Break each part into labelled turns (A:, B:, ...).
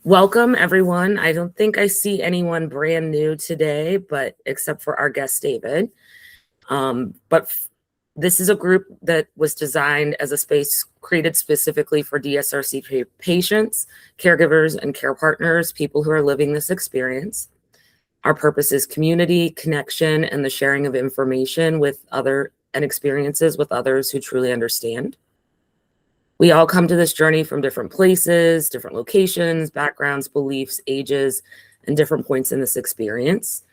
A: Welcome, everyone. I don't think I see anyone brand new today, but except for our guest, David. This is a group that was designed as a space created specifically for DSRCT patients, caregivers, and care partners, people who are living this experience. Our purpose is community, connection, and the sharing of information with and experiences with others who truly understand. We all come to this journey from different places, different locations, backgrounds, beliefs, ages, and different points in this experience.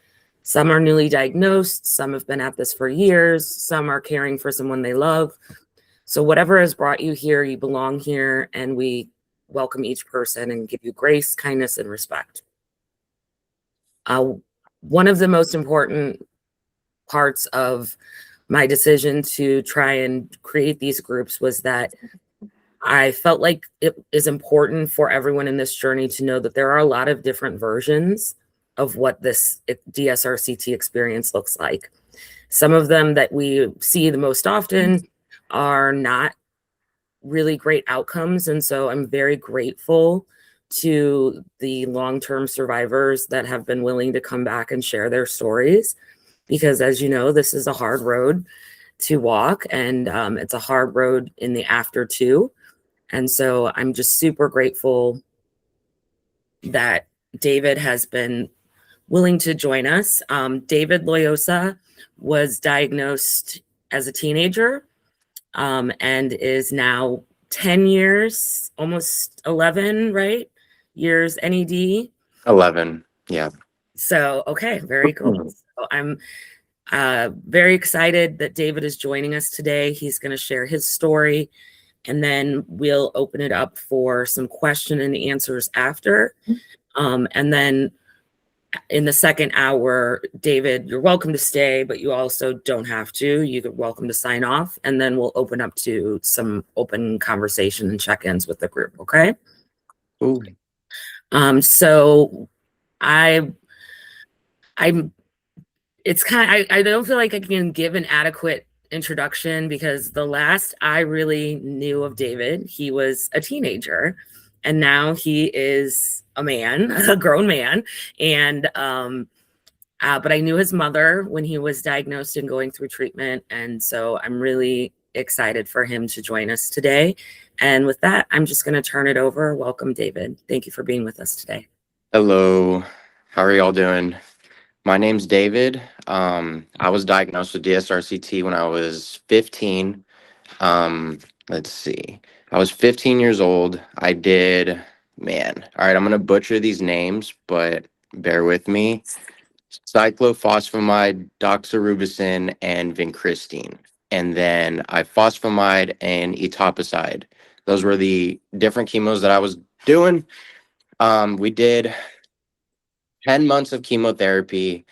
A: Some are newly diagnosed, some have been at this for years, some are caring for someone they love. So whatever has brought you here, you belong here, and we welcome each person and give you grace, kindness, and respect. One of the most important parts of my decision to try and create these groups was that I felt like it is important for everyone in this journey to know that there are a lot of different versions of what this DSRCT experience looks like. Some of them that we see the most often are not really great outcomes. And so I'm very grateful to the long-term survivors that have been willing to come back and share their stories. Because as you know, this is a hard road to walk, and it's a hard road in the after too. And so I'm just super grateful that David has been willing to join us. David was diagnosed as a teenager and is now 10 years, almost 11, right? Years NED.
B: 11, yeah.
A: So, okay, very cool. So I'm very excited that David is joining us today. He's going to share his story, and then we'll open it up for some question and answers after. And then in the second hour, David, you're welcome to stay, but you also don't have to. You're welcome to sign off, and then we'll open up to some open conversation and check-ins with the group, okay?
B: Ooh.
A: So I'm it's kind of, I don't feel like I can give an adequate introduction because the last I really knew of David, he was a teenager, and now he is a man, a grown man. And but I knew his mother when he was diagnosed and going through treatment, and so I'm really excited for him to join us today. And with that, I'm just going to turn it over. Welcome, David. Thank you for being with us today.
B: Hello, how are y'all doing? My name's David. I was diagnosed with DSRCT when I was 15. Let's see. I was 15 years old. All right, I'm gonna butcher these names, but bear with me. Cyclophosphamide, doxorubicin, and vincristine. And then I phosphamide and etoposide. Those were the different chemos that I was doing. We did 10 months of chemotherapy,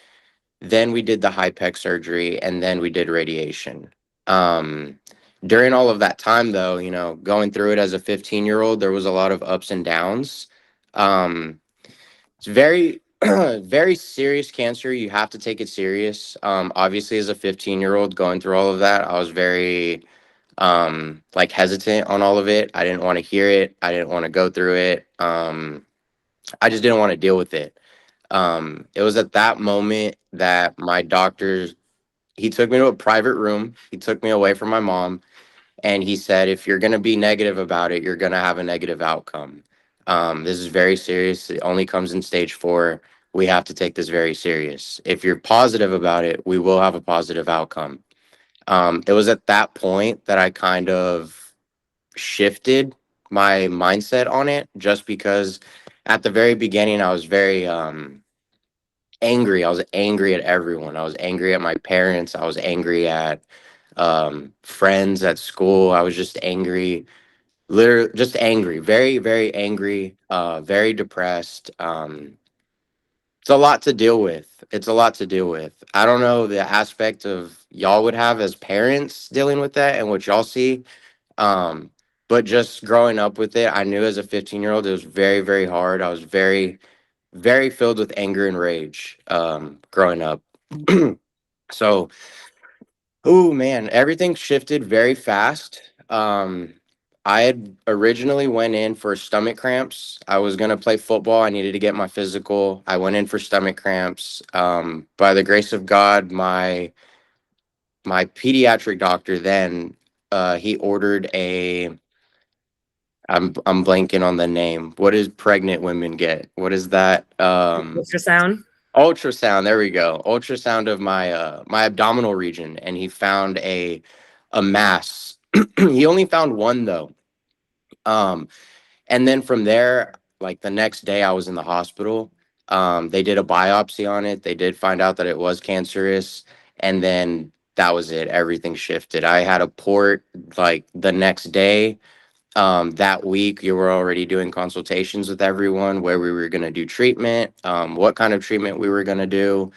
B: then we did the HIPEC surgery, and then we did radiation. During all of that time, though, going through it as a 15-year-old, there was a lot of ups and downs. It's very, very serious cancer. You have to take it serious. Obviously, as a 15-year-old going through all of that, I was very hesitant on all of it. I didn't want to hear it. I didn't want to go through it. I just didn't want to deal with it. It was at that moment that my doctor, he took me to a private room. He took me away from my mom, and he said, if you're going to be negative about it, you're going to have a negative outcome. This is very serious. It only comes in stage 4. We have to take this very serious. If you're positive about it, we will have a positive outcome. It was at that point that I kind of shifted my mindset on it, just because at the very beginning, I was very angry. I was angry at everyone. I was angry at my parents. I was angry at friends at school. I was just angry, literally just angry, very, very angry, very depressed. It's a lot to deal with. It's a lot to deal with. I don't know the aspect of y'all would have as parents dealing with that and what y'all see. But just growing up with it, I knew as a 15-year-old, it was very, very hard. I was very, very filled with anger and rage growing up. Oh man, everything shifted very fast. I had originally went in for stomach cramps. I was gonna play football. I needed to get my physical. I went in for stomach cramps. By the grace of God, my pediatric doctor then he ordered a I'm blanking on the name. What does pregnant women get? What is that?
A: Ultrasound.
B: Ultrasound. There we go. Ultrasound of my my abdominal region, and he found a mass. He only found one though. Um, and then from there, like the next day, I was in the hospital. They did a biopsy on it. They did find out that it was cancerous, and then that was it. Everything shifted. I had a port like the next day. That week, you were already doing consultations with everyone where we were going to do treatment, what kind of treatment we were going to do.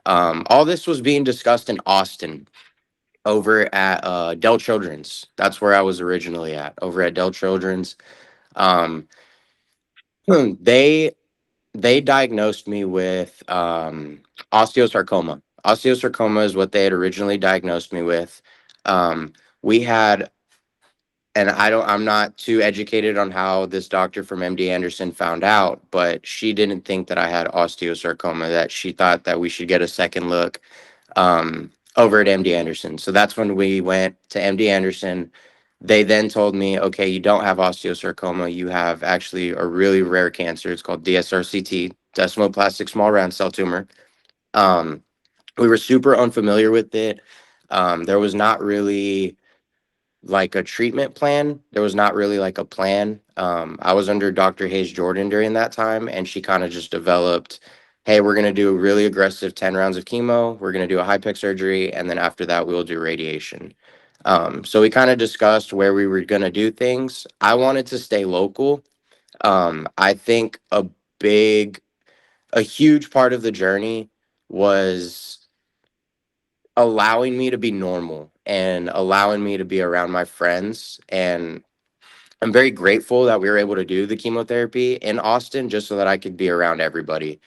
B: All this was being discussed in Austin over at Dell Children's. That's where I was originally at, over at Dell Children's. Um, they they diagnosed me with osteosarcoma. Osteosarcoma is what they had originally diagnosed me with. We had, and I'm not too educated on how this doctor from MD Anderson found out, but she didn't think that I had osteosarcoma, that she thought that we should get a second look over at MD Anderson. So that's when we went to MD Anderson. They then told me, okay, you don't have osteosarcoma. You have actually a really rare cancer. It's called DSRCT, desmoplastic small round cell tumor. Um, we were super unfamiliar with it. There was not really like a treatment plan. There was not really like a plan. I was under Dr. Hayes Jordan during that time, and she kind of just developed, hey, we're going to do a really aggressive 10 rounds of chemo. We're going to do a high-pec surgery. And then after that, we'll do radiation. So we kind of discussed where we were going to do things. I wanted to stay local. I think big, a huge part of the journey was allowing me to be normal and allowing me to be around my friends. And I'm very grateful that we were able to do the chemotherapy in Austin just so that I could be around everybody.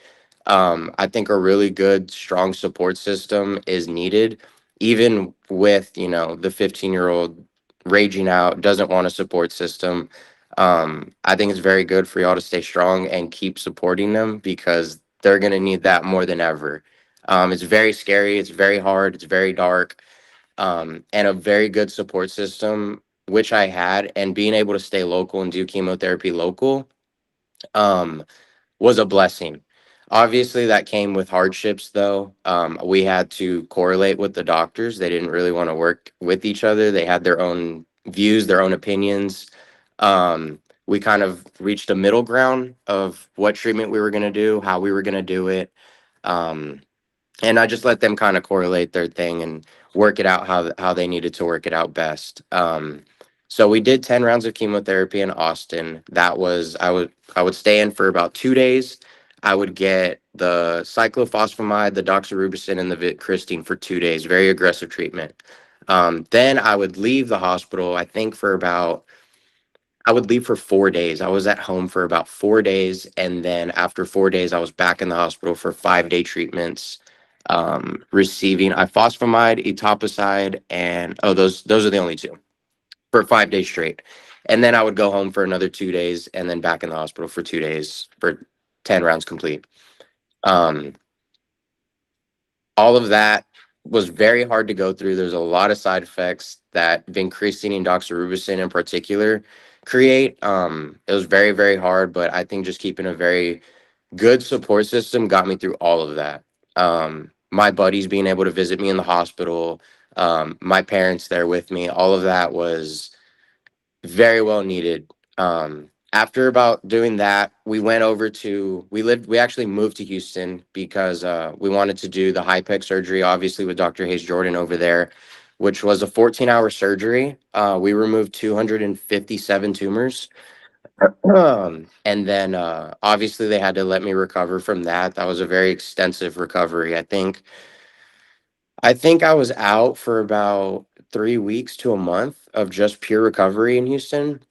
B: I think a really good, strong support system is needed, even with, the 15-year-old raging out, doesn't want a support system. I think it's very good for y'all to stay strong and keep supporting them because they're going to need that more than ever. It's very scary. It's very hard. It's very dark. And a very good support system, which I had, and being able to stay local and do chemotherapy local, um, was a blessing. Obviously, that came with hardships, though. We had to correlate with the doctors. They didn't really want to work with each other. They had their own views, their own opinions. We kind of reached a middle ground of what treatment we were going to do, how we were going to do it. Um, and I just let them kind of correlate their thing and work it out how they needed to work it out best. So we did 10 rounds of chemotherapy in Austin. That was I would stay in for about 2 days. I would get the cyclophosphamide, the doxorubicin, and the vitcristine for 2 days. Very aggressive treatment. Then I would leave the hospital. I would leave for 4 days. I was at home for about 4 days, and then after 4 days, I was back in the hospital for 5-day treatments, receiving ifosfamide, etoposide, and those are the only two for 5 days straight. And then I would go home for another 2 days, and then back in the hospital for 2 days for 10 rounds complete. Um, all of that was very hard to go through. There's a lot of side effects that vincristine and doxorubicin in particular create. It was very, very hard, but I think just keeping a very good support system got me through all of that. My buddies being able to visit me in the hospital, my parents there with me, all of that was very well needed. After about doing that, we actually moved to Houston because we wanted to do the high pec surgery, obviously with Dr. Hayes Jordan over there, which was a 14-hour surgery. We removed 257 tumors. And then obviously they had to let me recover from that. That was a very extensive recovery. I think I was out for about 3 weeks to a month of just pure recovery in Houston.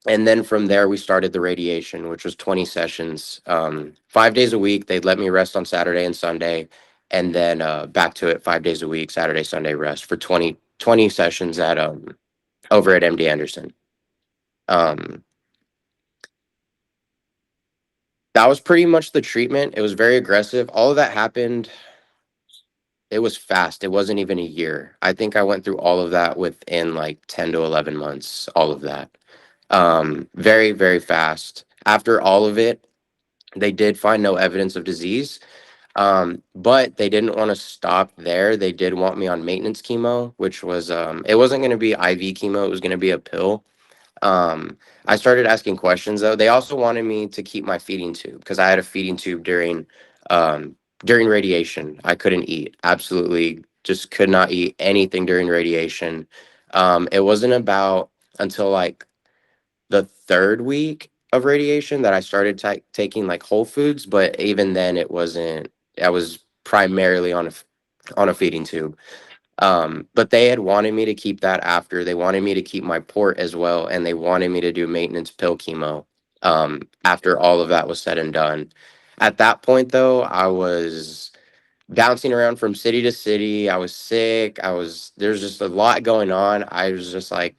B: And then from there, we started the radiation, which was 20 sessions, 5 days a week. They'd let me rest on Saturday and Sunday, and then back to it 5 days a week, Saturday, Sunday rest for 20 sessions at over at MD Anderson. Um, that was pretty much the treatment. It was very aggressive. All of that happened. It was fast. It wasn't even a year. I think I went through all of that within like 10 to 11 months, all of that. Very, very fast. After all of it, they did find no evidence of disease. But they didn't want to stop there. They did want me on maintenance chemo, which was it wasn't going to be IV chemo, it was going to be a pill. I started asking questions though. They also wanted me to keep my feeding tube because I had a feeding tube during radiation. I couldn't eat. Absolutely just could not eat anything during radiation. It wasn't about until like the third week of radiation that I started taking like whole foods, but even then it wasn't. I was primarily on a feeding tube. But they had wanted me to keep that after. They wanted me to keep my port as well, and they wanted me to do maintenance pill chemo after all of that was said and done. At that point, though, I was bouncing around from city to city. I was sick. There's just a lot going on. I was just like,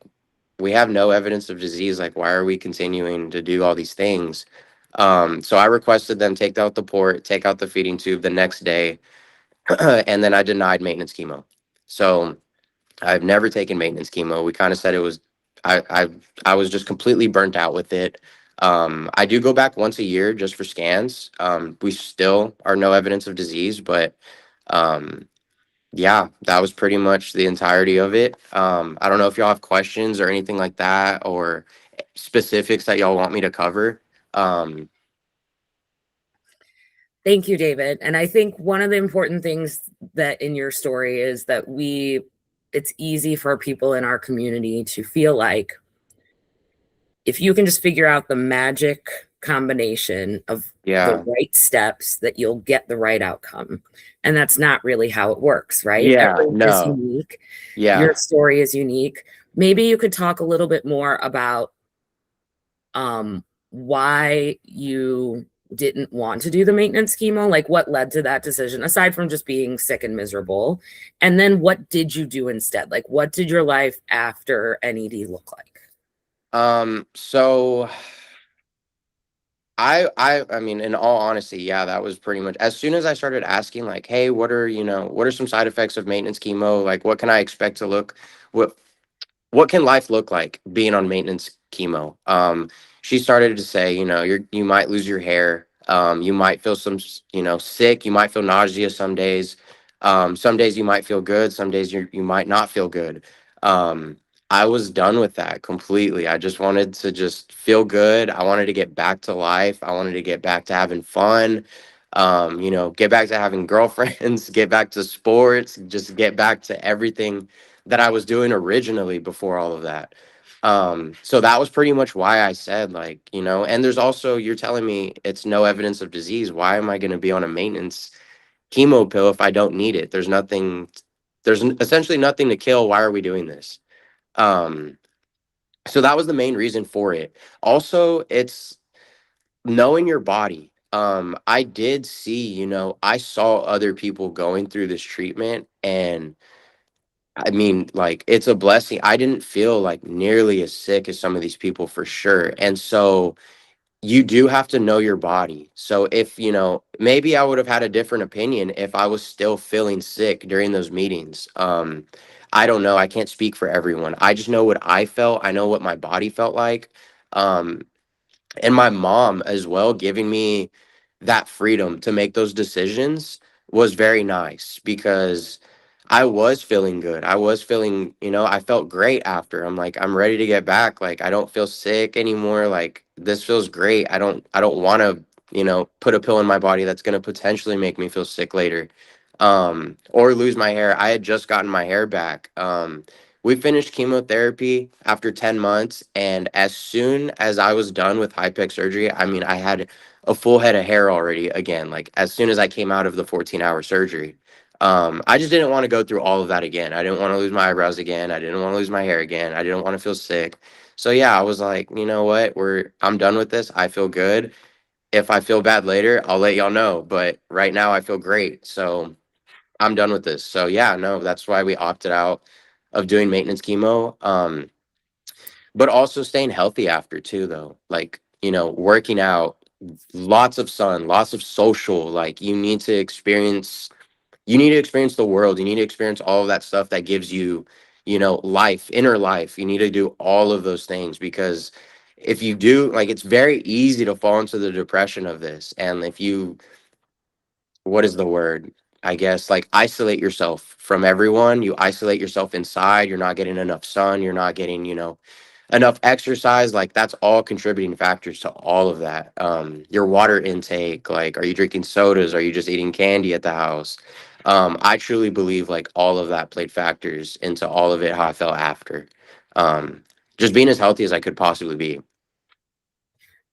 B: we have no evidence of disease. Like, why are we continuing to do all these things? So I requested them take out the port, take out the feeding tube the next day, and then I denied maintenance chemo. So I've never taken maintenance chemo. We kind of said it was I I I was just completely burnt out with it. I do go back once a year just for scans. We still are no evidence of disease, but um, yeah, that was pretty much the entirety of it. I don't know if y'all have questions or anything like that or specifics that y'all want me to cover. Um,
A: Thank you, David. And I think one of the important things that in your story is that it's easy for people in our community to feel like if you can just figure out the magic combination of the
B: yeah,
A: right steps, that you'll get the right outcome. And that's not really how it works, right?
B: yeah,
A: Everyone is
B: no,
A: unique. Your
B: yeah.
A: story is unique. Maybe you could talk a little bit more about why you didn't want to do the maintenance chemo, like what led to that decision, aside from just being sick and miserable. And then what did you do instead? Like, what did your life after NED look like?
B: So I mean, in all honesty, yeah, that was pretty much as soon as I started asking, like, hey, what are some side effects of maintenance chemo? Like, what can I expect to look what what can life look like being on maintenance chemo? She started to say, you might lose your hair. You might feel sick. You might feel nausea some days. Some days you might feel good. Some days you might not feel good. Um, I was done with that completely. I just wanted to just feel good. I wanted to get back to life. I wanted to get back to having fun. Get back to having girlfriends, get back to sports, just get back to everything that I was doing originally before all of that. So that was pretty much why I said, like, and there's also, you're telling me it's no evidence of disease. Why am I going to be on a maintenance chemo pill if I don't need it? There's essentially nothing to kill. Why are we doing this? Um, so that was the main reason for it. Also, it's knowing your body. I did see, I saw other people going through this treatment, and I mean, like, it's a blessing. I didn't feel like nearly as sick as some of these people for sure. And so you do have to know your body. So if, maybe I would have had a different opinion if I was still feeling sick during those meetings. I don't know. I can't speak for everyone. I just know what I felt. I know what my body felt like. Um, and my mom as well giving me that freedom to make those decisions was very nice because I was feeling good. I was feeling, I felt great after. I'm like, I'm ready to get back. Like, I don't feel sick anymore. Like, this feels great. I don't want to, put a pill in my body that's going to potentially make me feel sick later. Or lose my hair. I had just gotten my hair back. We finished chemotherapy after 10 months, and as soon as I was done with HIPEC surgery, I mean, I had a full head of hair already again, like as soon as I came out of the 14-hour surgery. I just didn't want to go through all of that again. I didn't want to lose my eyebrows again. I didn't want to lose my hair again. I didn't want to feel sick. So yeah, I was like, you know what? I'm done with this. I feel good. If I feel bad later, I'll let y'all know. But right now I feel great. So I'm done with this. So yeah, no, that's why we opted out of doing maintenance chemo. but also staying healthy after too, though. Like, working out, lots of sun, lots of social. Like, you need to experience the world. You need to experience all of that stuff that gives you, life, inner life. You need to do all of those things, because if you do, like, it's very easy to fall into the depression of this. And if you, what is the word? I guess, like, isolate yourself from everyone. You isolate yourself inside. You're not getting enough sun. You're not getting, enough exercise. Like, that's all contributing factors to all of that. Your water intake, like, are you drinking sodas? Are you just eating candy at the house? I truly believe like all of that played factors into all of it, how I felt after. Um, just being as healthy as I could possibly be.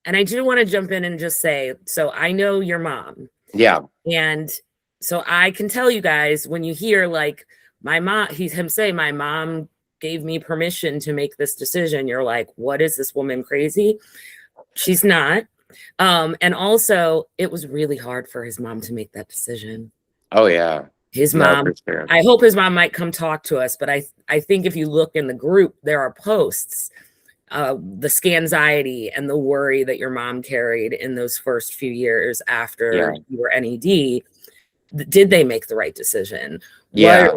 A: And I do want to jump in and just say, so I know your mom.
B: Yeah.
A: And so I can tell you guys, when you hear like my mom, him say, my mom gave me permission to make this decision, you're like, what, is this woman crazy? She's not. And also, it was really hard for his mom to make that decision.
B: Oh yeah.
A: His
B: No,
A: mom,
B: for sure.
A: I hope his mom might come talk to us, but I think if you look in the group, there are posts, the scanxiety and the worry that your mom carried in those first few years after
B: Yeah.
A: you were NED. Did they make the right decision?
B: Yeah.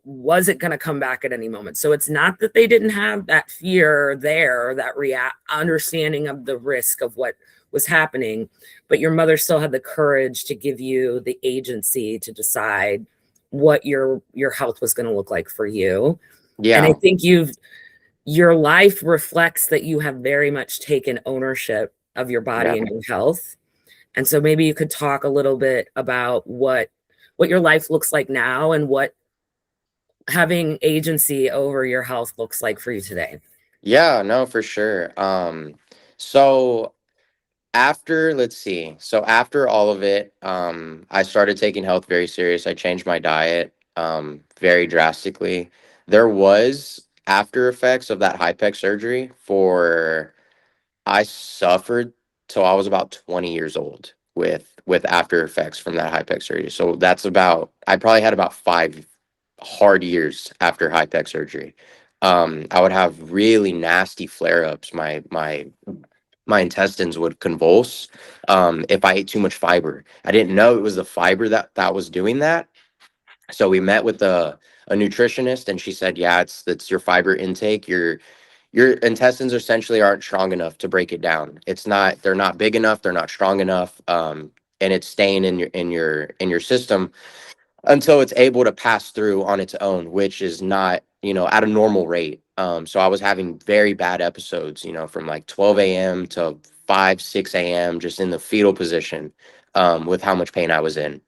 A: Was it going to come back at any moment? So it's not that they didn't have that fear there, that understanding of the risk of what was happening, but your mother still had the courage to give you the agency to decide what your health was going to look like for you. And I
B: Yeah.
A: think your life reflects that you have very much taken ownership of your
B: Yeah.
A: body and your health. And so maybe you could talk a little bit about what your life looks like now and what having agency over your health looks like for you today.
B: Yeah, no, for sure. So after, let's see. So after all of it, I started taking health very serious. I changed my diet very drastically. There was after effects of that high pec surgery for I suffered till I was about 20 years old with after effects from that high pec surgery. So that's about, I probably had about 5 hard years after high pec surgery. I would have really nasty flare ups. My intestines would convulse if I ate too much fiber. I didn't know it was the fiber that was doing that. So we met with a nutritionist, and she said, "Yeah, it's your fiber intake. Your intestines essentially aren't strong enough to break it down. They're not big enough. They're not strong enough. And it's staying in your system until it's able to pass through on its own, which is not, at a normal rate. So I was having very bad episodes, from like 12 a.m. to 5, 6 a.m. just in the fetal position, with how much pain I was in.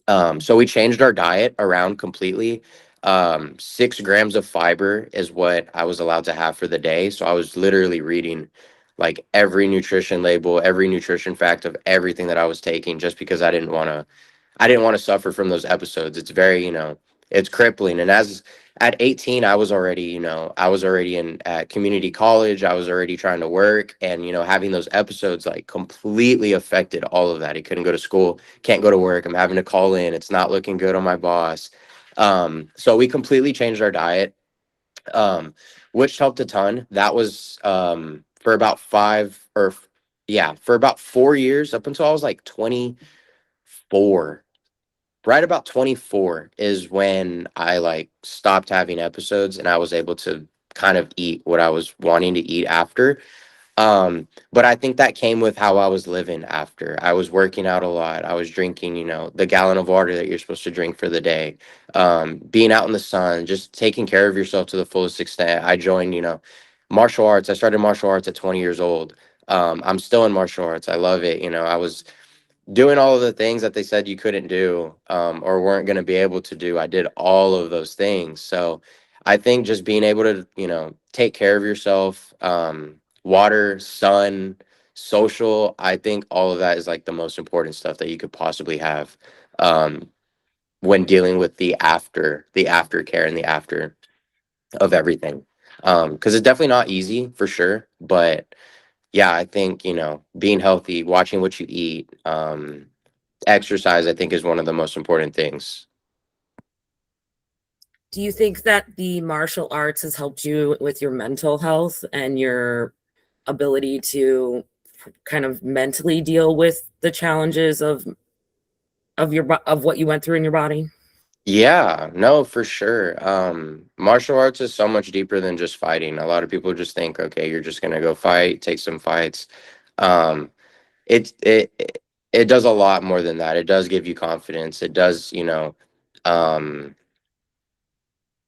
B: So we changed our diet around completely. 6 grams of fiber is what I was allowed to have for the day. So I was literally reading like every nutrition label, every nutrition fact of everything that I was taking, just because I didn't want to suffer from those episodes. It's very, it's crippling. And as at 18, I was already in at community college. I was already trying to work, and having those episodes like completely affected all of that. I couldn't go to school, can't go to work. I'm having to call in. It's not looking good on my boss. So we completely changed our diet, which helped a ton. That was for about for about 4 years, up until I was like 24. Right about 24 is when I like stopped having episodes, and I was able to kind of eat what I was wanting to eat after. But I think that came with how I was living after. I was working out a lot. I was drinking, the gallon of water that you're supposed to drink for the day. Being out in the sun, just taking care of yourself to the fullest extent. I joined, martial arts. I started martial arts at 20 years old. I'm still in martial arts. I love it. I was doing all of the things that they said you couldn't do, or weren't going to be able to do. I did all of those things. So I think just being able to, take care of yourself, water, sun, social, I think all of that is like the most important stuff that you could possibly have, when dealing with the aftercare and the after of everything. Because it's definitely not easy for sure, but yeah, I think, being healthy, watching what you eat, exercise, I think, is one of the most important things.
A: Do you think that the martial arts has helped you with your mental health and your ability to kind of mentally deal with the challenges of what you went through in your body?
B: Yeah, no, for sure. Martial arts is so much deeper than just fighting. A lot of people just think, okay, you're just gonna go fight, take some fights. Um, it does a lot more than that. It does give you confidence. It does, um,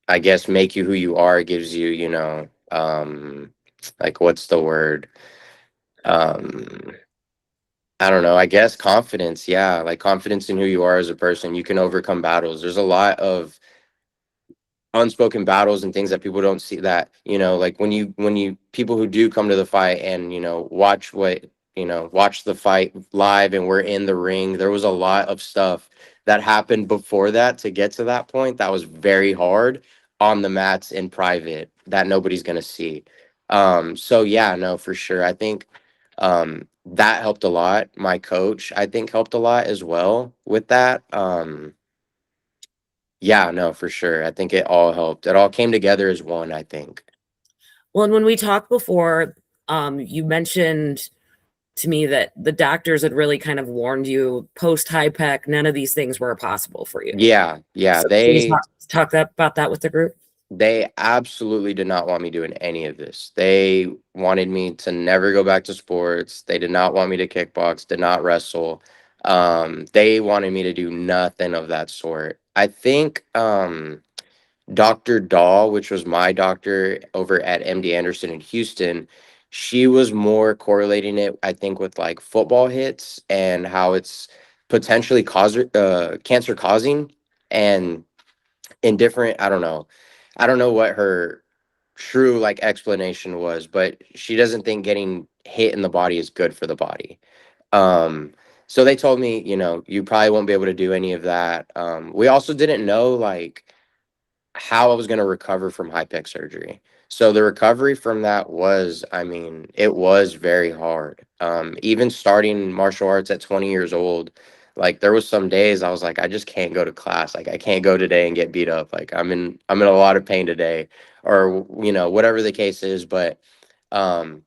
B: I guess make you who you are. It gives you, like what's the word? Um, I don't know. I guess confidence. Yeah, like confidence in who you are as a person. You can overcome battles. There's a lot of unspoken battles and things that people don't see, that like when you people who do come to the fight and watch the fight live and we're in the ring, there was a lot of stuff that happened before that to get to that point that was very hard on the mats in private that nobody's going to see. So yeah, no, for sure, I think that helped a lot. My coach, I think, helped a lot as well with that. Yeah, no, for sure. I think it all helped. It all came together as one, I think.
A: Well, and when we talked before, you mentioned to me that the doctors had really kind of warned you post HIPEC, none of these things were possible for you.
B: Yeah, yeah.
A: So can you talk about that with the group?
B: They absolutely did not want me doing any of this. They wanted me to never go back to sports. They did not want me to kickbox, did not wrestle. They wanted me to do nothing of that sort. I think Dr. Dahl, which was my doctor over at MD Anderson in Houston, she was more correlating it, I think, with like football hits and how it's potentially cancer causing, and in different, I don't know what her true like explanation was, but she doesn't think getting hit in the body is good for the body. Um, so they told me, you probably won't be able to do any of that. We also didn't know like how I was going to recover from high pec surgery. So the recovery from that was, I mean, it was very hard. Even starting martial arts at 20 years old, like there was some days I was like, I just can't go to class. Like I can't go today and get beat up. Like I'm in a lot of pain today, or whatever the case is. But um,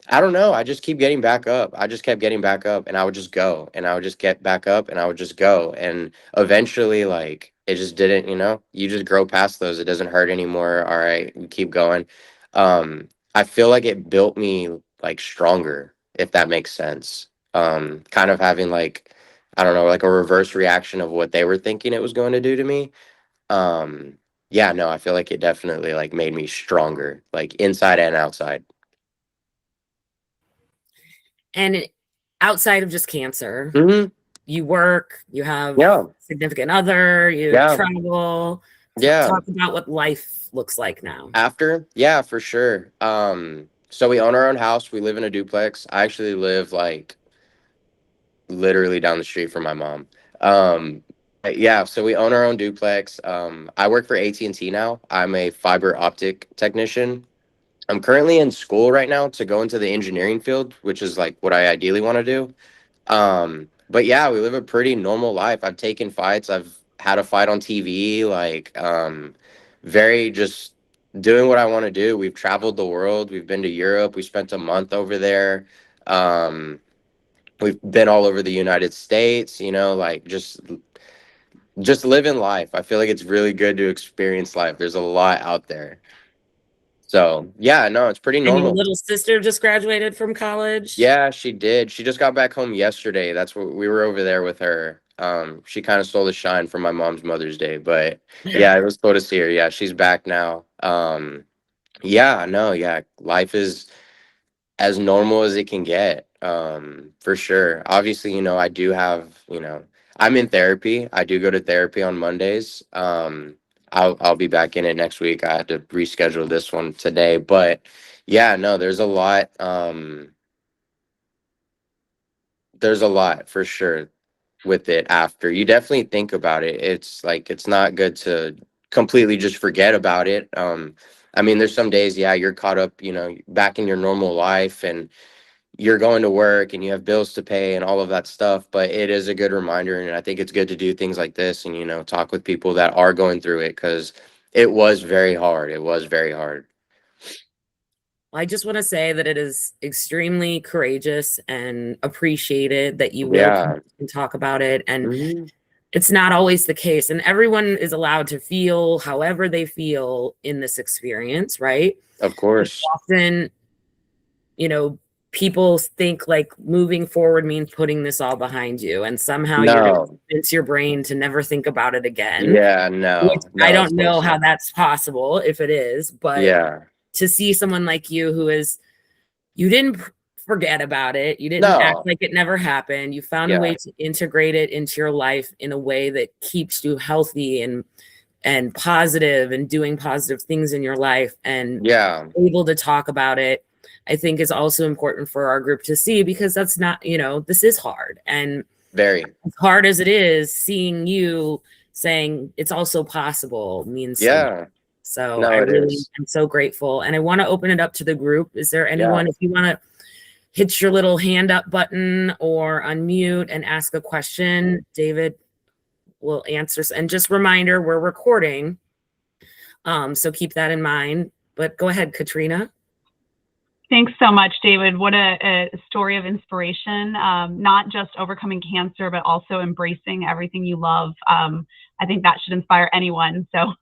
B: I don't know. I just keep getting back up. I just kept getting back up, and I would just go, and I would just get back up, and I would just go. And eventually, like, it just didn't, you just grow past those. It doesn't hurt anymore. All right, we keep going. I feel like it built me like stronger, if that makes sense. Kind of having like, I don't know, like a reverse reaction of what they were thinking it was going to do to me. Um, yeah, no, I feel like it definitely like made me stronger, like inside and outside.
A: And outside of just cancer,
B: Hmm.
A: you work, you have
B: Yeah.
A: significant other, you
B: Yeah.
A: travel.
B: Yeah.
A: Talk about what life looks like now.
B: After, yeah, for sure. So we own our own house. We live in a duplex. I actually live like literally down the street from my mom. Yeah, so we own our own duplex. I work for AT&T now. I'm a fiber optic technician. I'm currently in school right now to go into the engineering field, which is like what I ideally want to do. But yeah, we live a pretty normal life. I've taken fights. I've had a fight on TV, like very just doing what I want to do. We've traveled the world. We've been to Europe. We spent a month over there. Um, we've been all over the United States, like just living life. I feel like it's really good to experience life. There's a lot out there. So, yeah, no, it's pretty
A: And your
B: normal.
A: little sister just graduated from college.
B: Yeah, she did. She just got back home yesterday. That's what we were over there with her. She kind of stole the shine from my mom's Mother's Day, but yeah, it was cool to see her. Yeah, she's back now. Yeah, no, yeah, life is as normal as it can get. For sure. Obviously, I do have, I'm in therapy. I do go to therapy on Mondays. I'll be back in it next week. I had to reschedule this one today, but yeah, no, there's a lot for sure with it after. You definitely think about it. It's like it's not good to completely just forget about it. I mean, there's some days, yeah, you're caught up, back in your normal life, and you're going to work and you have bills to pay and all of that stuff, but it is a good reminder, and I think it's good to do things like this and talk with people that are going through it, because It was very hard. It was very hard.
A: I just want to say that it is extremely courageous and appreciated that you will come
B: Yeah.
A: and talk about it. And
B: Mhm.
A: it's not always the case. And everyone is allowed to feel however they feel in this experience, right?
B: Of
A: And
B: course.
A: often, you know, people think like moving forward means putting this all behind you. And somehow you're going to
B: No.
A: convince your brain to never think about it again,
B: Yeah,
A: which
B: no.
A: I
B: No,
A: don't
B: of
A: know
B: course
A: how
B: not.
A: that's possible, if it is. But
B: Yeah.
A: to see someone like you who is, you didn't forget about it. You didn't act
B: No.
A: like it never happened. You found a way
B: Yeah.
A: to integrate it into your life in a way that keeps you healthy and positive and doing positive things in your life and
B: Yeah.
A: able to talk about it. I think is also important for our group to see, because that's not, this is hard. And
B: Very.
A: as hard as it is, seeing you saying it's also possible means so much.
B: Yeah.
A: So I
B: No, it
A: really
B: is.
A: am so grateful. And I want to open it up to the group. Is there
B: Yeah.
A: anyone, if you want to hit your little hand up button or unmute and ask a question, David will answer. And just reminder, we're recording. So keep that in mind. But go ahead, Katrina.
C: Thanks so much, David. What a story of inspiration, not just overcoming cancer, but also embracing everything you love. I think that should inspire anyone. So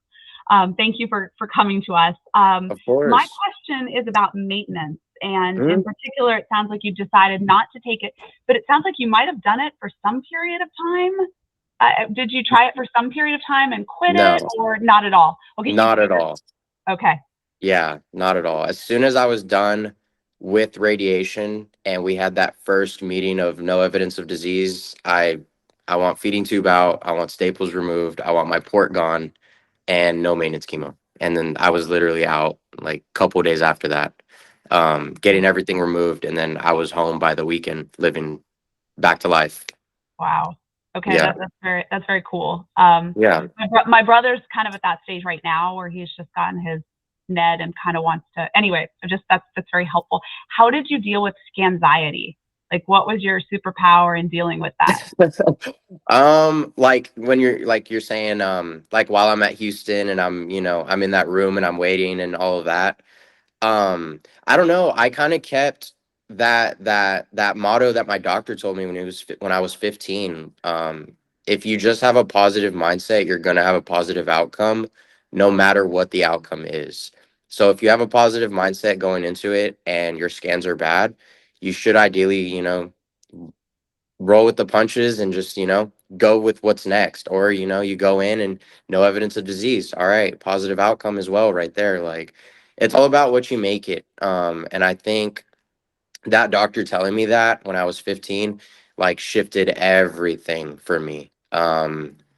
C: thank you for coming to us.
B: Of
C: My
B: course.
C: question is about maintenance. And in
B: Mhm.
C: particular, it sounds like you decided not to take it, but it sounds like you might have done it for some period of time. Did you try it for some period of time and quit it,
B: No,
C: or not at all? Okay, you
B: not at all.
C: okay.
B: Yeah, not at all. As soon as I was done with radiation and we had that first meeting of no evidence of disease, I want feeding tube out, I want staples removed, I want my port gone, and no maintenance chemo. And then I was literally out like a couple of days after that, getting everything removed, and then I was home by the weekend, living back to life.
C: Wow. Okay,
B: Yeah,
C: that's very cool.
B: yeah.
C: My brother's kind of at that stage right now where he's just gotten his NED and kind of wants to. Anyway, so just that's very helpful. How did you deal with scanxiety? Like, what was your superpower in dealing with that?
B: Like when you're saying, like while I'm at Houston and I'm in that room and I'm waiting and all of that. I don't know. I kind of kept that motto that my doctor told me when I was 15. If you just have a positive mindset, you're gonna have a positive outcome, no matter what the outcome is. So if you have a positive mindset going into it and your scans are bad, you should ideally, roll with the punches and just, go with what's next. Or, you go in and no evidence of disease. All right, positive outcome as well, right there. Like it's all about what you make it. And I think that doctor telling me that when I was 15, like shifted everything for me.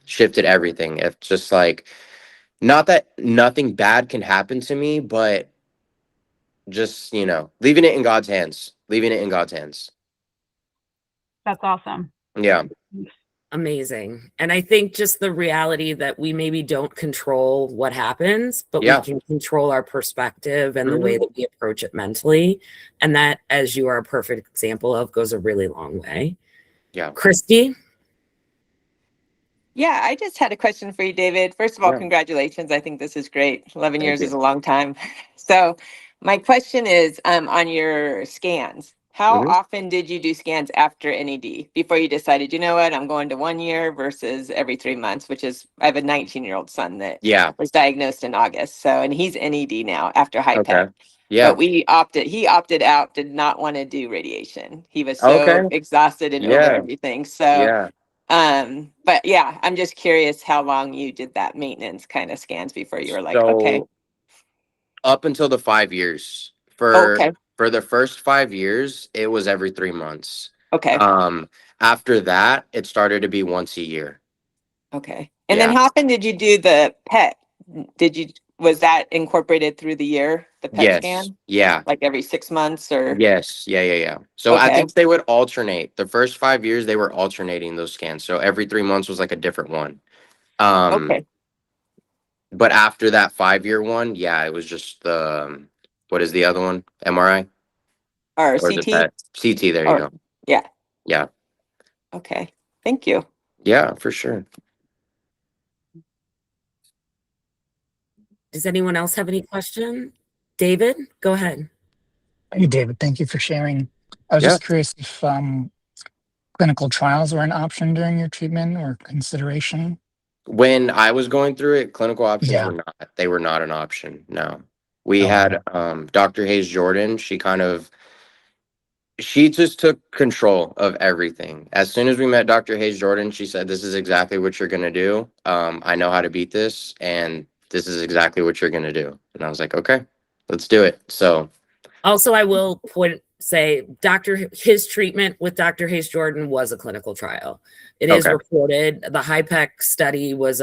B: Shifted everything. It's just like not that nothing bad can happen to me, but just, leaving it in God's hands. Leaving it in God's hands.
C: That's awesome.
B: Yeah.
A: Amazing. And I think just the reality that we maybe don't control what happens, but we
B: Yeah.
A: can control our perspective and the way
B: Mhm.
A: that we approach it mentally. And that, as you are a perfect example of, goes a really long way.
B: Yeah.
A: Christy?
D: Yeah, I just had a question for you, David. First of all,
B: Yeah.
D: congratulations. I think this is great. 11
B: Thank
D: years is
B: you.
D: a long time. So, my question is on your scans. How
B: Mhm.
D: often did you do scans after NED before you decided, you know what, I'm going to 1 year versus every 3 months, which is, I have a 19-year-old son that
B: Yeah.
D: was diagnosed in August. So, and he's NED now after high
B: Okay.
D: PET.
B: Yeah.
D: But he opted out, did not want to do radiation. He was
B: Okay.
D: so exhausted and over
B: Yeah.
D: everything. So,
B: Yeah.
D: but yeah, I'm just curious how long you did that maintenance kind of scans before you were like, okay,
B: So up until the 5 years,
D: okay,
B: for the first 5 years, it was every 3 months.
D: okay,
B: After that, it started to be once a year.
D: okay. And then
B: Yeah.
D: how often did you do the PET? Was that incorporated through the year, the PET
B: Yes.
D: scan?
B: Yeah.
D: Like every 6 months or?
B: Yes. Yeah. Yeah. Yeah. So I
D: Okay,
B: think they would alternate. The first 5 years, they were alternating those scans. So every 3 months was like a different one. Um,
D: okay.
B: but after that 5 year one, yeah, it was just what is the other one? MRI
D: Or
B: or the
D: CT?
B: PET? CT. There you
D: Or,
B: go.
D: yeah,
B: Yeah.
D: okay. Thank you.
B: Yeah, for sure.
A: Does anyone else have any question? David, go ahead.
E: Hey, David, thank you for sharing. I was
B: Yeah.
E: just curious if clinical trials were an option during your treatment or consideration.
B: When I was going through it, clinical options
E: Yeah.
B: were not. They were not an option. No. We
E: Okay.
B: had Dr. Hayes Jordan. She just took control of everything. As soon as we met Dr. Hayes Jordan, she said, "This is exactly what you're gonna do. I know how to beat this, and this is exactly what you're gonna do." And I was like, "Okay, let's do it." So
A: Also, I will say his treatment with Dr. Hayes Jordan was a clinical trial. It is
B: Okay.
A: reported. The HIPEC study was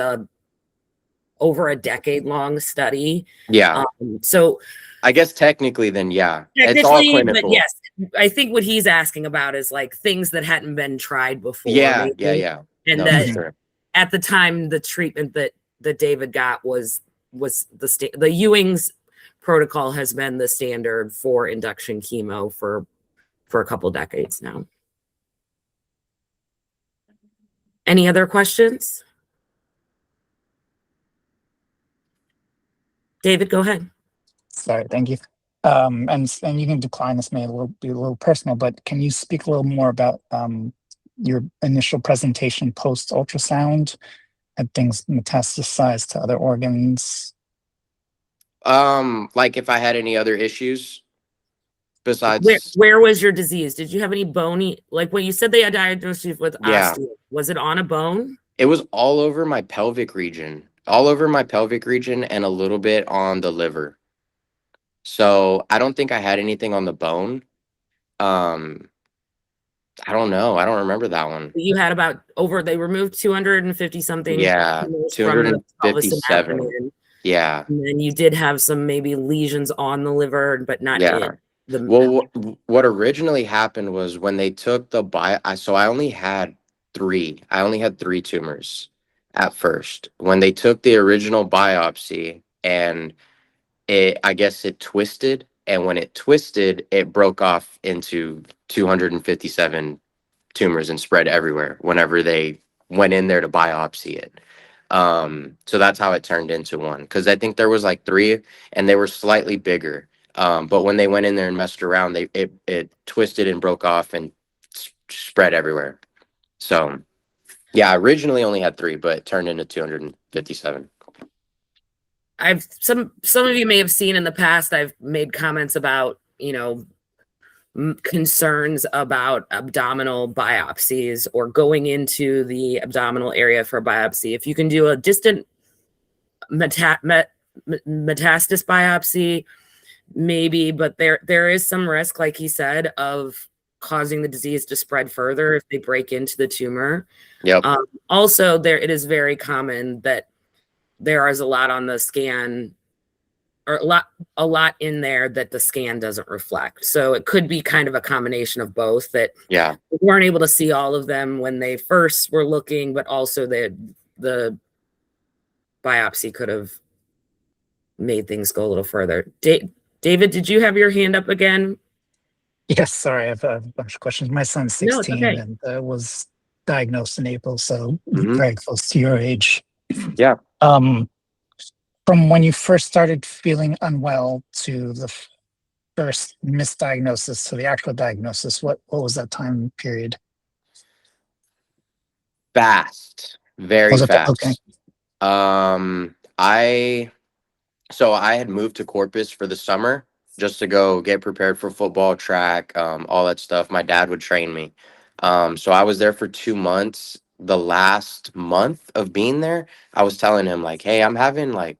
A: over a decade-long study.
B: yeah,
A: So
B: I guess technically, then yeah, it's all
A: technically, but
B: clinical.
A: yes, I think what he's asking about is like things that hadn't been tried before.
B: Yeah,
A: maybe.
B: yeah.
A: And
B: No,
A: that
B: for sure.
A: at the time, the treatment that David got was the Ewing's protocol has been the standard for induction chemo for a couple decades now. Any other questions? David, go ahead.
E: Sorry, thank you. And you can decline this, may be a little personal, but can you speak a little more about your initial presentation post ultrasound? Had things metastasized to other organs?
B: Like if I had any other issues besides,
A: Where was your disease? Did you have any bony, like when you said they had diagnosed you with
B: Yeah.
A: osteo, was it on a bone?
B: it was all over my pelvic region, and a little bit on the liver. So I don't think I had anything on the bone. Um, I don't know. I don't remember that one.
A: You had they removed 250 something
B: Yeah,
A: tumors from the pelvis and
B: 257.
A: abdomen.
B: Yeah,
A: And then you did have some maybe lesions on the liver, but not
B: yeah.
A: in the.
B: Well, what originally happened was when they took the so I only had three. I only had three tumors at first. When they took the original biopsy, and I guess it twisted, and when it twisted, it broke off into 257 tumors and spread everywhere whenever they went in there to biopsy it. So that's how it turned into one, because I think there was like three and they were slightly bigger. But when they went in there and messed around, it twisted and broke off and spread everywhere. So yeah, I originally only had three, but it turned into 257.
A: Some of you may have seen in the past, I've made comments about, concerns about abdominal biopsies or going into the abdominal area for a biopsy. If you can do a distant metastasis biopsy, maybe, but there is some risk, like he said, of causing the disease to spread further if they break into the tumor.
B: Yep.
A: Also, it is very common that there is a lot on the scan, or a lot in there that the scan doesn't reflect. So it could be kind of a combination of both, that
B: Yeah.
A: we weren't able to see all of them when they first were looking, but also the biopsy could have made things go a little further. David, did you have your hand up again?
E: Yes, sorry, I have a bunch of questions. My son's
A: No, it's
E: 16
A: okay.
E: and was diagnosed in April, so
B: Mhm.
E: very close to your age.
B: Yeah.
E: From when you first started feeling unwell to the first misdiagnosis to the actual diagnosis, what was that time period?
B: Fast. Very
E: Was it
B: fast.
E: okay?
B: I had moved to Corpus for the summer just to go get prepared for football, track, all that stuff. My dad would train me. So I was there for 2 months. The last month of being there, I was telling him like, "Hey, I'm having like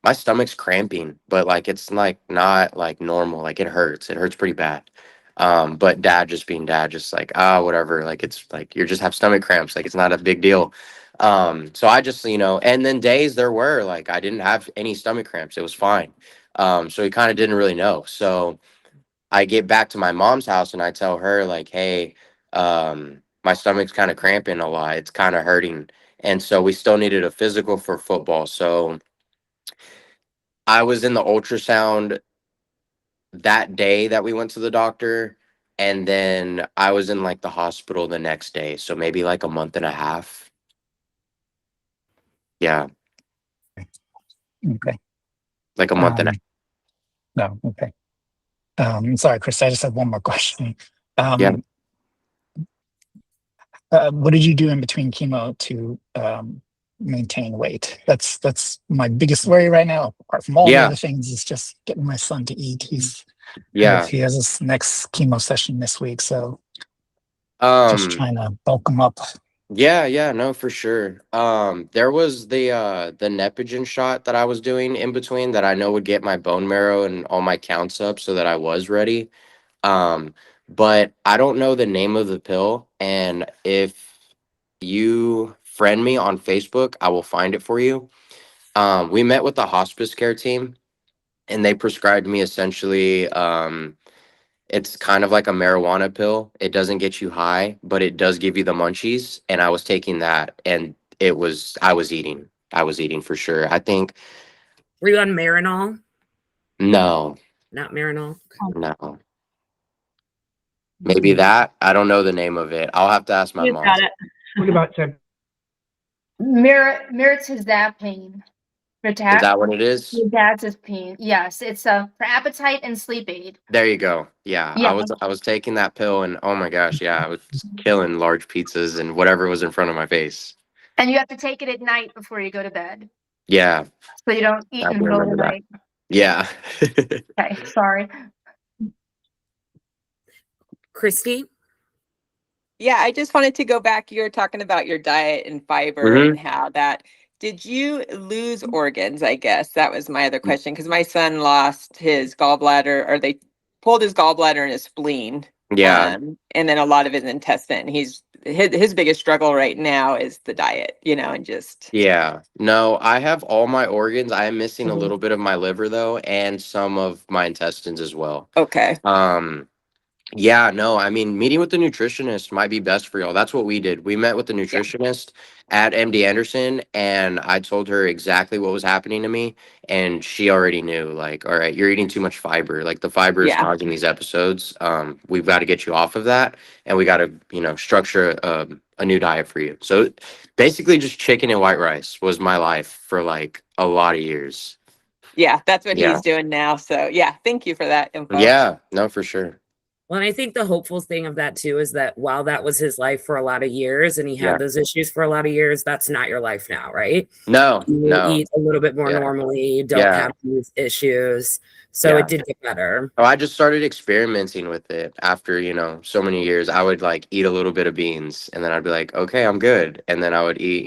B: my stomach's cramping, but like it's like not like normal. Like it hurts. It hurts pretty bad." But dad just being dad, just like, whatever. Like it's like you just have stomach cramps. Like it's not a big deal. So I just, and then days there were like I didn't have any stomach cramps. It was fine. So he kind of didn't really know. So I get back to my mom's house and I tell her like, "Hey, my stomach's kind of cramping a lot. It's kind of hurting." And so we still needed a physical for football. So I was in the ultrasound that day that we went to the doctor. And then I was in like the hospital the next day. So maybe like a month and a half. Yeah.
E: Okay.
B: like a month and a
E: No, okay. Sorry, Chris, I just have one more question.
B: Yeah.
E: What did you do in between chemo to maintain weight? That's my biggest worry right now. Apart from all the
B: Yeah.
E: other things, is just getting my son to eat.
B: Yeah.
E: He has his next chemo session this week, so just
B: Um,
E: trying to bulk him up.
B: yeah, no, for sure. There was the Nepogen shot that I was doing in between that I know would get my bone marrow and all my counts up so that I was ready. But I don't know the name of the pill, and if you friend me on Facebook, I will find it for you. We met with the hospice care team, and they prescribed me essentially it's kind of like a marijuana pill. It doesn't get you high, but it does give you the munchies. And I was taking that, and I was eating. I was eating for sure. I think
A: Were you on Marinol?
B: no,
A: Not Marinol.
B: no. Maybe that. I don't know the name of it. I'll have to ask my
C: He's
B: mom.
C: got it.
F: What about
G: Mirtazapine.
B: Is that what it is?
G: Mirtazapine. Yes, it's for appetite and sleep aid.
B: There you go. Yeah,
G: Yeah.
B: I was taking that pill, and oh my gosh, yeah, I was just killing large pizzas and whatever was in front of my face.
G: And you have to take it at night before you go to bed,
B: Yeah,
G: so you don't eat
B: I
G: in
B: do
G: the middle of the
B: remember that.
G: night.
B: Yeah.
G: Okay, sorry.
A: Christy?
D: Yeah, I just wanted to go back. You were talking about your diet and fiber
B: Mhm.
D: and how that. Did you lose organs? I guess that was my other question because my son lost his gallbladder, or they pulled his gallbladder and his spleen.
B: Yeah.
D: And then a lot of his intestine. His biggest struggle right now is the diet, and just.
B: Yeah. No, I have all my organs. I am missing a
D: Mhm.
B: little bit of my liver though, and some of my intestines as well.
D: Okay.
B: Yeah, no, I mean, meeting with the nutritionist might be best for y'all. That's what we did. We met with the nutritionist at MD Anderson, and I told her exactly what was happening to me, and she already knew, like, all right, you're eating too much fiber. Like, the fiber is
D: Yeah.
B: causing these episodes. We've got to get you off of that, and we got to, structure a new diet for you. So basically, just chicken and white rice was my life for like a lot of years.
D: Yeah, that's what
B: Yeah.
D: he's doing now. So yeah, thank you for that info.
B: Yeah, no, for sure.
A: Well, and I think the hopeful thing of that too is that while that was his life for a lot of years and he had
B: Yeah.
A: those issues for a lot of years, that's not your life now, right?
B: No,
A: You
B: no.
A: eat a little bit more
B: Yeah.
A: normally, you don't
B: Yeah.
A: have these issues. So
B: Yeah.
A: it did get better.
B: Oh, I just started experimenting with it after, so many years. I would like eat a little bit of beans and then I'd be like, okay, I'm good. And then I would eat,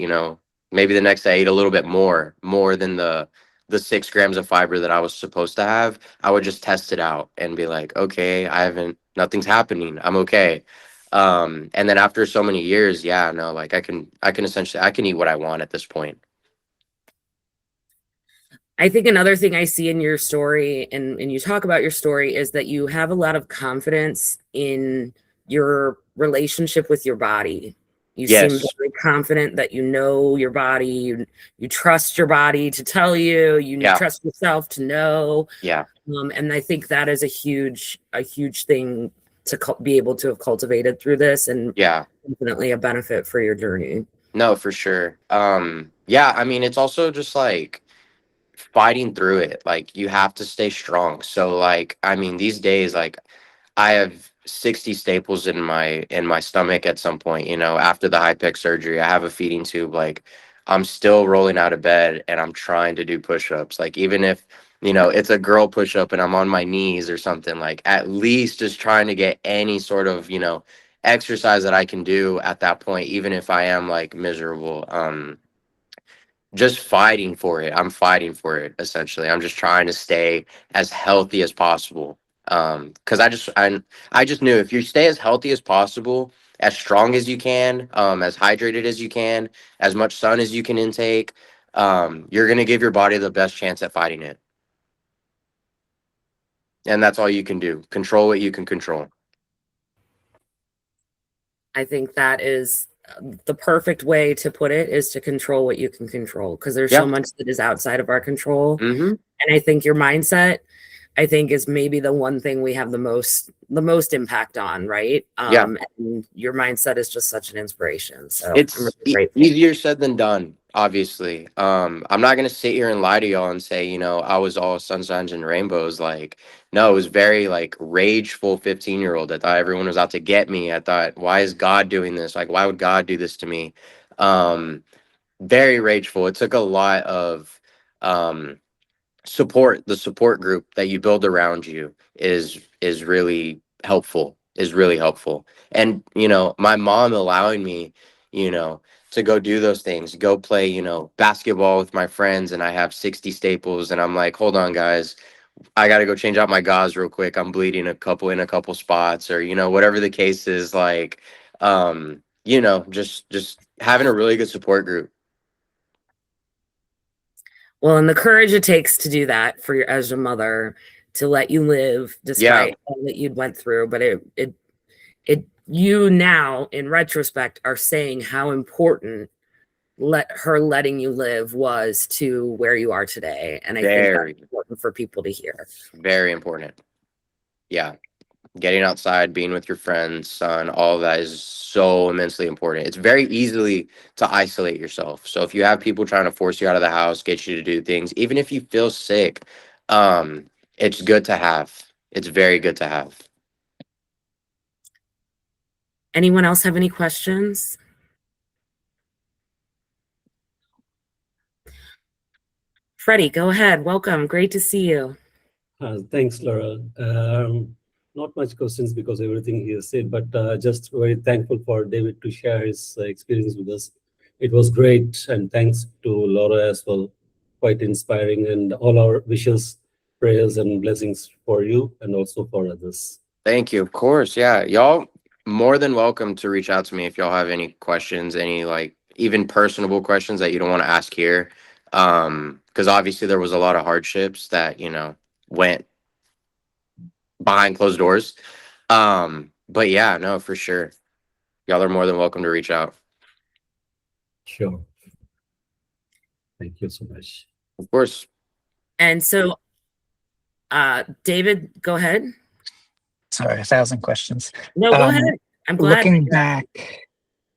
B: maybe the next day I eat a little bit more than the 6 grams of fiber that I was supposed to have. I would just test it out and be like, okay, nothing's happening. I'm okay. And then after so many years, yeah, no, like I can essentially, I can eat what I want at this point.
A: I think another thing I see in your story and you talk about your story is that you have a lot of confidence in your relationship with your body. You seem
B: Yes.
A: very confident that you know your body, you trust your body to tell you,
B: Yeah.
A: trust yourself to know.
B: Yeah.
A: And I think that is a huge thing to be able to have cultivated through this, and
B: Yeah.
A: definitely a benefit for your journey.
B: No, for sure. Yeah, I mean, it's also just like fighting through it. Like you have to stay strong. So like, I mean, these days, like I have 60 staples in my stomach at some point, after the high pec surgery. I have a feeding tube. Like I'm still rolling out of bed and I'm trying to do push-ups. Like even if, it's a girl push-up and I'm on my knees or something, like at least just trying to get any sort of, exercise that I can do at that point, even if I am like miserable. Just fighting for it. I'm fighting for it essentially. I'm just trying to stay as healthy as possible. Because I just knew if you stay as healthy as possible, as strong as you can, as hydrated as you can, as much sun as you can intake, you're gonna give your body the best chance at fighting it. And that's all you can do. Control what you can control.
A: I think that is the perfect way to put it, is to control what you can control, because there's so
B: Yeah.
A: much that is outside of our control.
B: Mm-hmm.
A: And I think your mindset I think is maybe the one thing we have the most impact on, right?
B: Yeah.
A: And your mindset is just such an inspiration. So I'm
B: It's
A: really grateful.
B: easier said than done, obviously. I'm not gonna sit here and lie to y'all and say, I was all sunshines and rainbows. Like, no, it was very like rageful 15-year-old. I thought everyone was out to get me. I thought, why is God doing this? Like, why would God do this to me? Very rageful. It took a lot of um support. The support group that you build around you is really helpful, and my mom allowing me you know to go do those things, go play basketball with my friends, and I have 60 staples and I'm like, hold on guys, I gotta go change out my gauze real quick, I'm bleeding a couple spots, or whatever the case is, like just having a really good support group.
A: Well, and the courage it takes to do that for your as a mother, to let you live despite all that you'd went through. But it you now in retrospect are saying how important letting you live was to where you are today. And I think that's important for people to hear.
B: Very important. Yeah. Getting outside, being with your friends, son, all of that is so immensely important. It's very easily to isolate yourself. So if you have people trying to force you out of the house, get you to do things, even if you feel sick, it's good to have. It's very good to have.
A: Anyone else have any questions? Freddie, go ahead. Welcome. Great to see you.
F: Thanks, Laura. Not much questions because everything he has said, but just very thankful for David to share his experience with us. It was great, and thanks to Laura as well. Quite inspiring, and all our wishes, prayers, and blessings for you and also for others.
B: Thank you. Of course. Yeah. Y'all more than welcome to reach out to me if y'all have any questions, any like even personable questions that you don't want to ask here. Because obviously there was a lot of hardships that, went behind closed doors. But yeah, no, for sure. Y'all are more than welcome to reach out.
F: Sure. Thank you so much.
B: Of course.
A: And so, David, go ahead.
E: Sorry, 1,000 questions.
A: No, go ahead. I'm glad.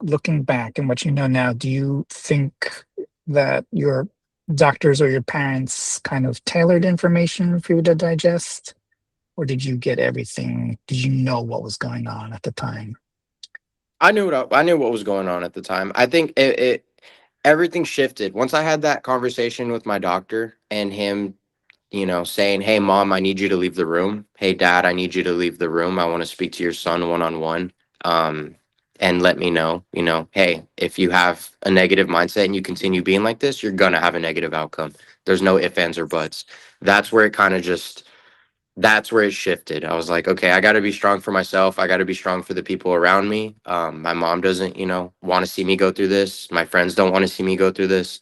E: Looking back and what you know now, do you think that your doctors or your parents kind of tailored information for you to digest? Or did you get everything? Did you know what was going on at the time?
B: I knew what was going on at the time. I think everything shifted once I had that conversation with my doctor and him, saying, "Hey, mom, I need you to leave the room. Hey, dad, I need you to leave the room. I want to speak to your son one-on-one. And let me know, hey, if you have a negative mindset and you continue being like this, you're gonna have a negative outcome. There's no ifs, ands, or buts." That's where it shifted. I was like, okay, I got to be strong for myself. I got to be strong for the people around me. My mom doesn't, want to see me go through this. My friends don't want to see me go through this.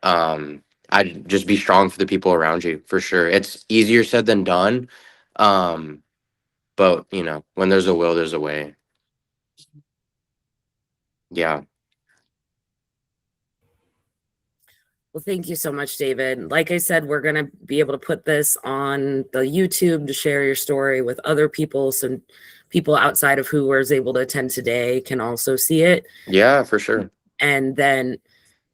B: I just be strong for the people around you, for sure. It's easier said than done. But when there's a will, there's a way. Yeah.
A: Well, thank you so much, David. Like I said, we're going to be able to put this on the YouTube to share your story with other people. So people outside of who was able to attend today can also see it.
B: Yeah, for sure.
A: And then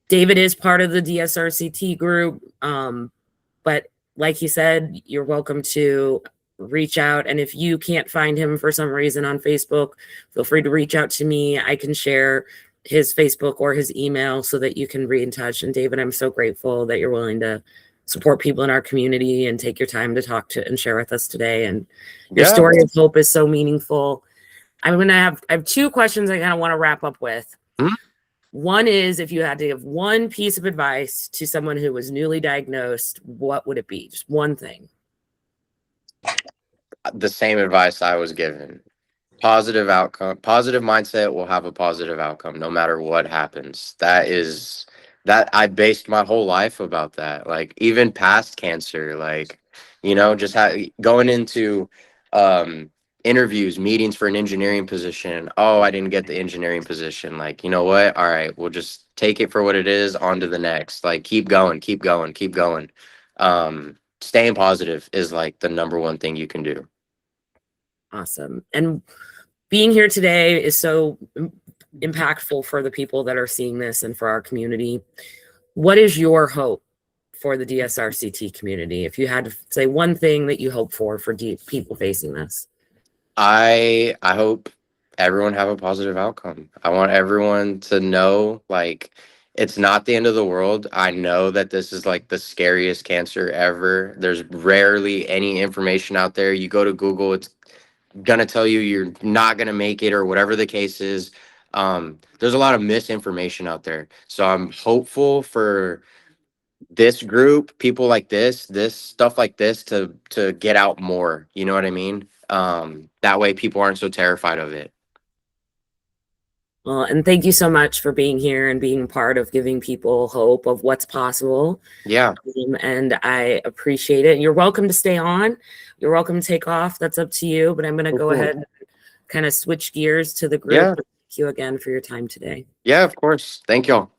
A: David is part of the DSRCT group. But like he said, you're welcome to reach out. And if you can't find him for some reason on Facebook, feel free to reach out to me. I can share his Facebook or his email so that you can be in touch. And David, I'm so grateful that you're willing to support people in our community and take your time to talk to and share with us today. And your story of hope is so meaningful. I have two questions I kind of want to wrap up with.
B: Mm-hmm.
A: One is, if you had to give one piece of advice to someone who was newly diagnosed, what would it be? Just one thing.
B: The same advice I was given. Positive outcome, positive mindset will have a positive outcome no matter what happens. That I based my whole life about that. Like even past cancer, like, just going into interviews, meetings for an engineering position. Oh, I didn't get the engineering position. Like, you know what? All right, we'll just take it for what it is, on to the next. Like, keep going, keep going, keep going. staying positive is like the number one thing you can do.
A: Awesome. And being here today is so impactful for the people that are seeing this and for our community. What is your hope for the DSRCT community? If you had to say one thing that you hope for people facing this.
B: I hope everyone have a positive outcome. I want everyone to know, like, it's not the end of the world. I know that this is like the scariest cancer ever. There's rarely any information out there. You go to Google, it's gonna tell you you're not gonna make it or whatever the case is. There's a lot of misinformation out there. So I'm hopeful for this group, people like this stuff like this to get out more. You know what I mean? That way people aren't so terrified of it.
A: Well, and thank you so much for being here and being part of giving people hope of what's possible.
B: Yeah.
A: And I appreciate it. You're welcome to stay on. You're welcome to take off. That's up to you. But I'm going to go ahead and kind of switch gears to the group.
B: Yeah.
A: Thank you again for your time today.
B: Yeah, of course. Thank y'all.